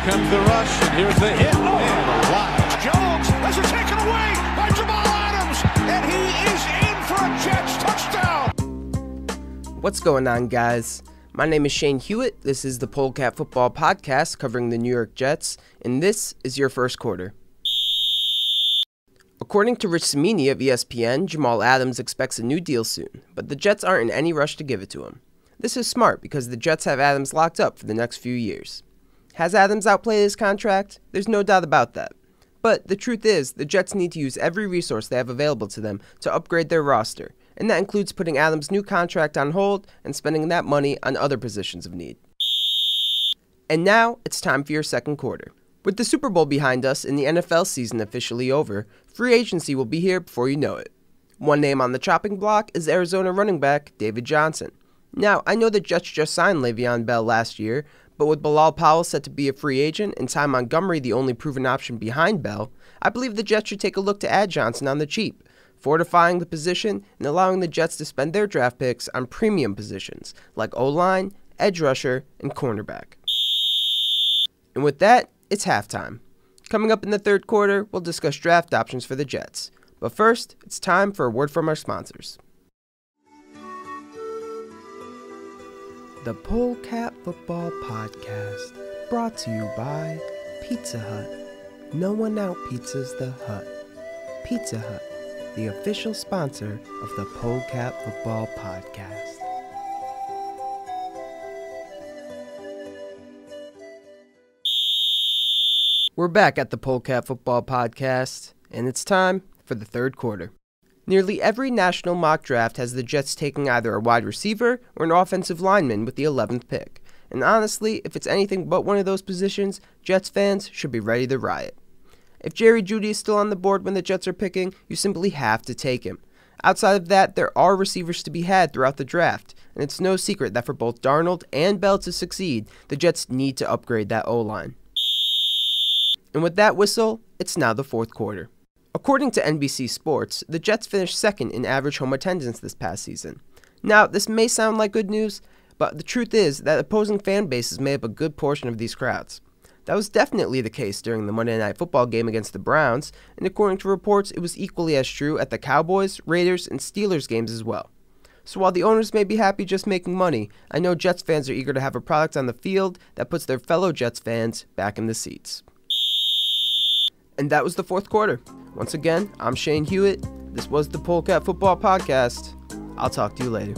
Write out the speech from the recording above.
comes the rush, and here's the hit. Oh, and a lot. Jones has it taken away by Jamal Adams, and he is in for a Jets touchdown. What's going on, guys? My name is Shane Hewitt. This is the Polecat Football Podcast covering the New York Jets, and this is your first quarter. According to Rich Cimini of ESPN, Jamal Adams expects a new deal soon, but the Jets aren't in any rush to give it to him. This is smart because the Jets have Adams locked up for the next few years. Has Adams outplayed his contract? There's no doubt about that. But the truth is, the Jets need to use every resource they have available to them to upgrade their roster, and that includes putting Adams' new contract on hold and spending that money on other positions of need. And now, it's time for your second quarter. With the Super Bowl behind us and the NFL season officially over, free agency will be here before you know it. One name on the chopping block is Arizona running back David Johnson. Now, I know the Jets just signed Le'Veon Bell last year, but with Bilal Powell set to be a free agent and Ty Montgomery the only proven option behind Bell, I believe the Jets should take a look to add Johnson on the cheap, fortifying the position and allowing the Jets to spend their draft picks on premium positions like O-line, edge rusher, and cornerback. And with that, it's halftime. Coming up in the third quarter, we'll discuss draft options for the Jets. But first, it's time for a word from our sponsors. The Polecat Football Podcast, brought to you by Pizza Hut. No one out-pizzas the Hut. Pizza Hut, the official sponsor of the Polecat Football Podcast. We're back at the Polecat Football Podcast, and it's time for the third quarter. Nearly every national mock draft has the Jets taking either a wide receiver or an offensive lineman with the 11th pick. And honestly, if it's anything but one of those positions, Jets fans should be ready to riot. If Jerry Jeudy is still on the board when the Jets are picking, you simply have to take him. Outside of that, there are receivers to be had throughout the draft, and it's no secret that for both Darnold and Bell to succeed, the Jets need to upgrade that O-line. And with that whistle, it's now the fourth quarter. According to NBC Sports, the Jets finished second in average home attendance this past season. Now, this may sound like good news, but the truth is that opposing fan bases made up a good portion of these crowds. That was definitely the case during the Monday Night Football game against the Browns, and according to reports, it was equally as true at the Cowboys, Raiders, and Steelers games as well. So while the owners may be happy just making money, I know Jets fans are eager to have a product on the field that puts their fellow Jets fans back in the seats. And that was the fourth quarter. Once again, I'm Shane Hewitt. This was the Polecat Football Podcast. I'll talk to you later.